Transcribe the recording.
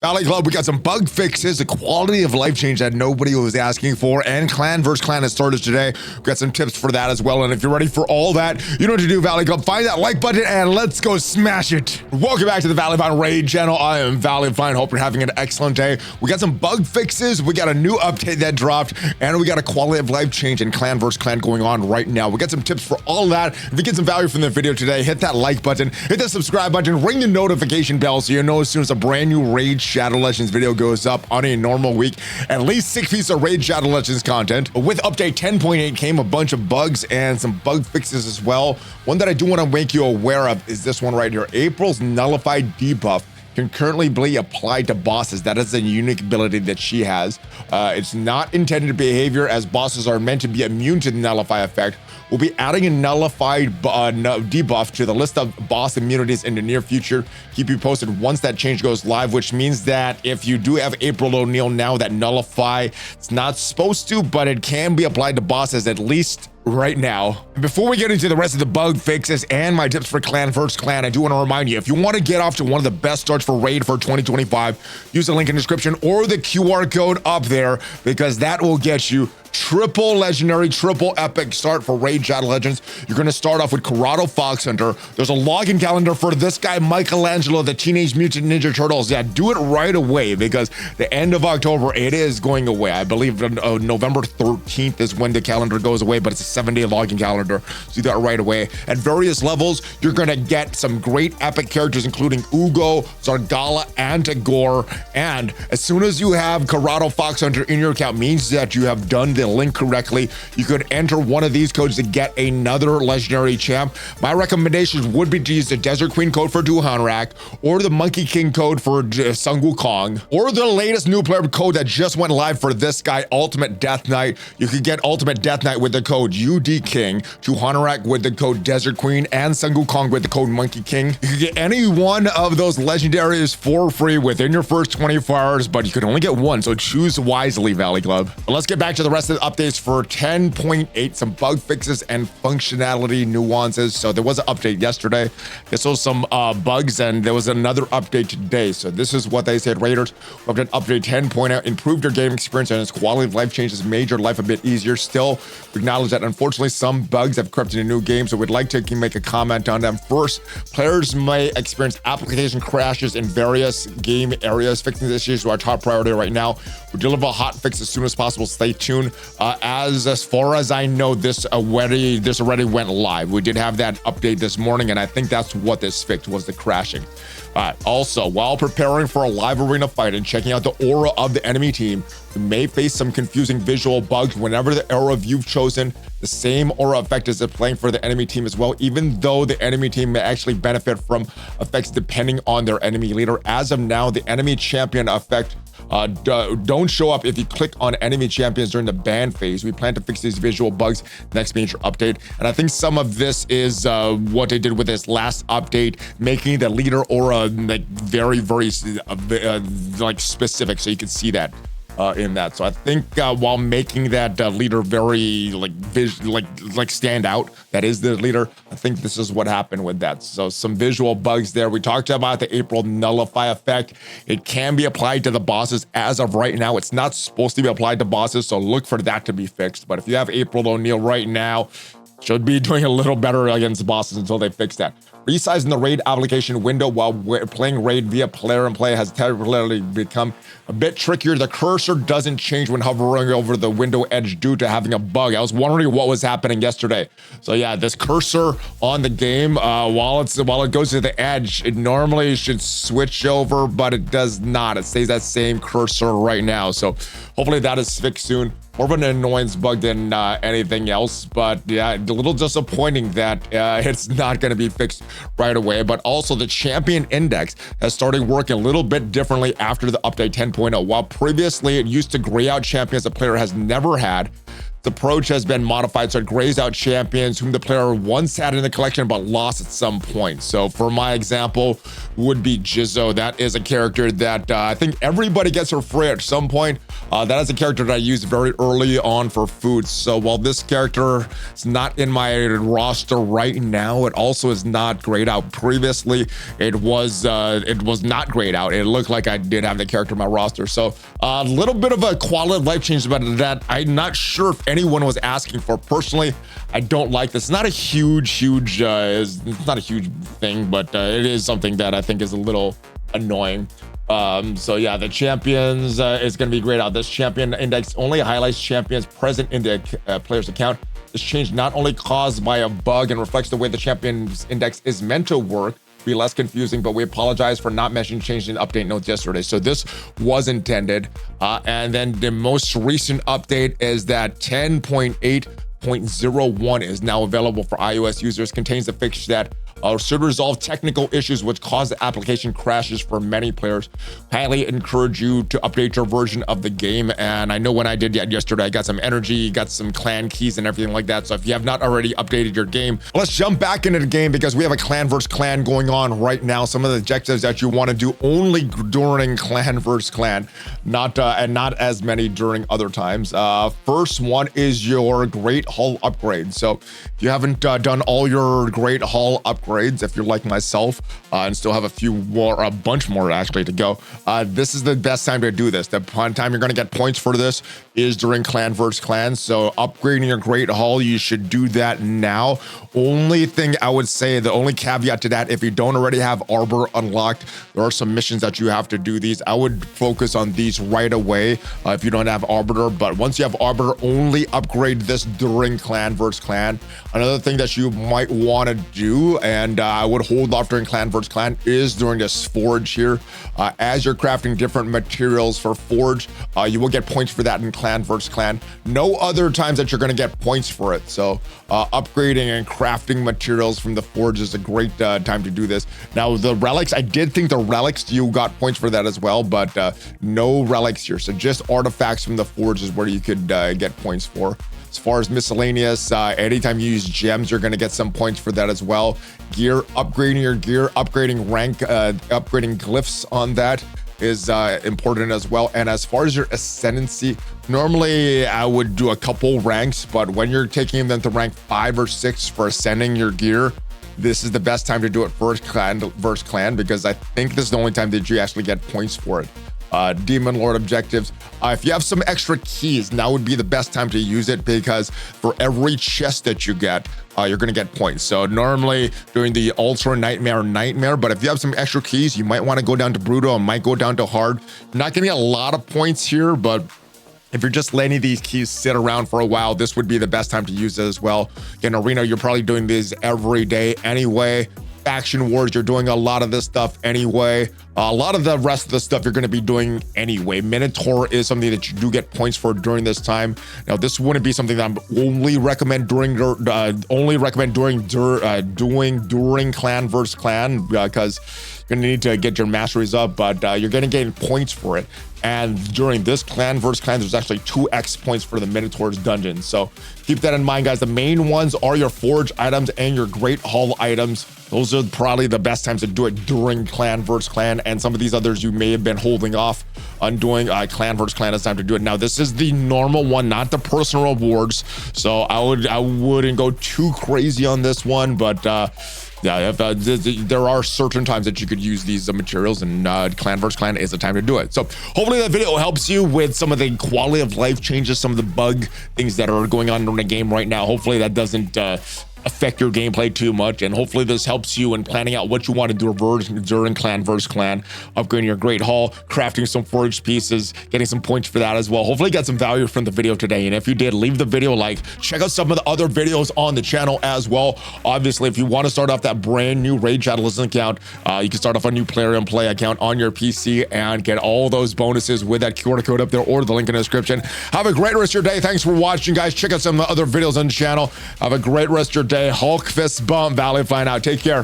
Valley Club, we got some bug fixes, a quality of life change that nobody was asking for, and clan versus clan has started today. We've got some tips for that as well. And if you're ready for all that, you know what to do, Valley Club. Find that like button and let's go smash it. Welcome back to the ValleyFlyin Raid channel. I am ValleyFlyin. Hope you're having an excellent day. We got some bug fixes. We got a new update that dropped, and we got a quality of life change in clan versus clan going on right now. We got some tips for all that. If you get some value from the video today, hit that like button, hit the subscribe button, ring the notification bell so you know as soon as a brand new Raid Shadow Legends video goes up on a normal week. At least 6 pieces of Raid Shadow Legends content. With update 10.8 came a bunch of bugs and some bug fixes as well. One that I do want to make you aware of is this one right here. April's nullified debuff can currently be applied to bosses. That is a unique ability that she has. It's not intended behavior, as bosses are meant to be immune to the nullify effect. We'll be adding a nullified debuff to the list of boss immunities in the near future. Keep you posted once that change goes live, which means that if you do have April O'Neil now, that nullify, it's not supposed to, but it can be applied to bosses at least right now. Before we get into the rest of the bug fixes and my tips for clan versus clan, I do want to remind you, if you want to get off to one of the best starts for Raid for 2025, use the link in the description or the QR code up there, because that will get you triple legendary, triple epic start for Raid Shadow Legends. You're going to start off with Karato Fox Hunter. There's a login calendar for this guy, Michelangelo, the Teenage Mutant Ninja Turtles. Yeah, do it right away, because the end of October, it is going away. I believe November 13th is when the calendar goes away, but it's a 7-day login calendar. So do that right away. At various levels, you're going to get some great epic characters, including Uugo, Zargala, and Tagoar. And as soon as you have Karato Fox Hunter in your account, means that you have done the link correctly. You could enter one of these codes to get another legendary champ. My recommendations would be to use the Desert Queen code for Duhanrak, or the Monkey King code for Sun Wukong, or the latest new player code that just went live for this guy, Ultimate Death Knight. You could get Ultimate Death Knight with the code UD King, Duhanrak with the code Desert Queen, and Sun Wukong with the code Monkey King. You could get any one of those legendaries for free within your first 24 hours, but you could only get one, so choose wisely, Valley Club. But let's get back to the rest of the updates for 10.8, some bug fixes and functionality nuances. So there was an update yesterday. This was some bugs, and there was another update today. So this is what they said. Raiders, update 10.8 improved your game experience and its quality of life changes, made your life a bit easier. Still, we acknowledge that unfortunately some bugs have crept into new games, so we'd like to make a comment on them. First, players may experience application crashes in various game areas. Fixing this issue is our top priority right now. We'll deliver a hot fix as soon as possible. Stay tuned. As far as I know, this already went live. We did have that update this morning, and I think that's what this fixed, was the crashing. Also, while preparing for a live arena fight and checking out the aura of the enemy team, you may face some confusing visual bugs whenever the aura you've chosen, the same aura effect is playing for the enemy team as well, even though the enemy team may actually benefit from effects depending on their enemy leader. As of now, the enemy champion effect don't show up if you click on enemy champions during the ban phase. We plan to fix these visual bugs next major update, and I think some of this is what they did with this last update, making the leader aura like very like specific, so you can see that in that. So I think while making that leader very like stand out, that is the leader, I think this is what happened with that. So some visual bugs there. We talked about the April nullify effect. It can be applied to the bosses. As of right now, it's not supposed to be applied to bosses, so look for that to be fixed. But if you have April O'Neil right now, should be doing a little better against bosses until they fix that. Resizing the raid application window while playing raid via player and play has temporarily become a bit trickier. The cursor doesn't change when hovering over the window edge due to having a bug. I was wondering what was happening yesterday. So yeah, this cursor on the game, while it goes to the edge, it normally should switch over, but it does not. It stays that same cursor right now. So hopefully that is fixed soon. More of an annoyance bug than anything else, but yeah, a little disappointing that it's not going to be fixed right away. But also the champion index has started working a little bit differently after the update 10.0. While previously it used to gray out champions a player has never had, approach has been modified so it grays out champions whom the player once had in the collection but lost at some point. So for my example would be Jizzo. That is a character that I think everybody gets for free at some point. That is a character that I used very early on for food. So while this character is not in my roster right now, it also is not grayed out. Previously, it was not grayed out. It looked like I did have the character in my roster. So a little bit of a quality of life change about that. I'm not sure if anyone was asking for. Personally, I don't like this. It's not a huge, it's not a huge thing, but it is something that I think is a little annoying. So yeah, the champions is going to be grayed out. This champion index only highlights champions present in the player's account. This change not only caused by a bug and reflects the way the champions index is meant to work, be less confusing, but we apologize for not mentioning change in update notes yesterday. So this was intended. And then the most recent update is that 10.8.01 is now available for iOS users, contains the fix that should resolve technical issues which cause the application crashes for many players. Highly encourage you to update your version of the game. And I know when I did that yesterday, I got some energy, got some clan keys and everything like that. So if you have not already updated your game, let's jump back into the game because we have a clan versus clan going on right now. Some of the objectives that you want to do only during clan versus clan, not as many during other times. First one is your Great Hall upgrade. So if you haven't done all your Great Hall upgrades, if you're like myself and still have a bunch more actually to go, this is the best time to do this. The time you're going to get points for this is during clan versus clan. So upgrading your Great Hall, you should do that now. Only thing I would say, the only caveat to that, if you don't already have Arbor unlocked, there are some missions that you have to do these. I would focus on these right away if you don't have Arbiter, but once you have Arbiter, only upgrade this during clan versus clan. Another thing that you might want to do, and I would hold off during clan versus clan, is during this forge here. As you're crafting different materials for forge, you will get points for that in clan versus clan. No other times that you're going to get points for it. So upgrading and crafting materials from the forge is a great time to do this. Now the relics, I did think the relics, you got points for that as well, but no relics here. So just artifacts from the forge is where you could get points for. As far as miscellaneous, anytime you use gems, you're going to get some points for that as well. Gear, upgrading your gear, upgrading rank, upgrading glyphs on that is important as well. And as far as your ascendancy, normally I would do a couple ranks, but when you're taking them to rank 5 or 6 for ascending your gear, this is the best time to do it first clan versus clan, because I think this is the only time that you actually get points for it. Demon Lord objectives. If you have some extra keys, now would be the best time to use it, because for every chest that you get, you're going to get points. So normally during the Ultra Nightmare, but if you have some extra keys, you might want to go down to Brutal and might go down to Hard. You're not getting a lot of points here, but if you're just letting these keys sit around for a while, this would be the best time to use it as well. In Arena, you're probably doing these every day anyway. Faction Wars, you're doing a lot of this stuff anyway. A lot of the rest of the stuff you're going to be doing anyway. Minotaur is something that you do get points for during this time. Now, this wouldn't be something that I only recommend during during clan versus clan, because you're going to need to get your masteries up, but you're going to gain points for it. And during this clan versus clan, there's actually 2x points for the Minotaur's dungeon. So keep that in mind, guys. The main ones are your forge items and your Great Hall items. Those are probably the best times to do it during clan versus clan. And some of these others you may have been holding off on doing clan versus clan. It's time to do it now. This is the normal one, not the personal rewards. So I wouldn't go too crazy on this one, but yeah, there are certain times that you could use these materials, and clan versus clan is the time to do it. So hopefully that video helps you with some of the quality of life changes, some of the bug things that are going on in the game right now. Hopefully that doesn't affect your gameplay too much, and hopefully this helps you in planning out what you want to do during clan versus clan, upgrading your Great Hall, crafting some forged pieces, getting some points for that as well. Hopefully you got some value from the video today, and if you did, leave the video a like. Check out some of the other videos on the channel as well. Obviously, if you want to start off that brand new Raid Shadow Listen account, you can start off a new Player and Play account on your PC and get all those bonuses with that QR code up there or the link in the description. Have a great rest of your day. Thanks for watching, guys. Check out some of the other videos on the channel. Have a great rest of your day. Hulk fist bump. ValleyFlyin out. Take care.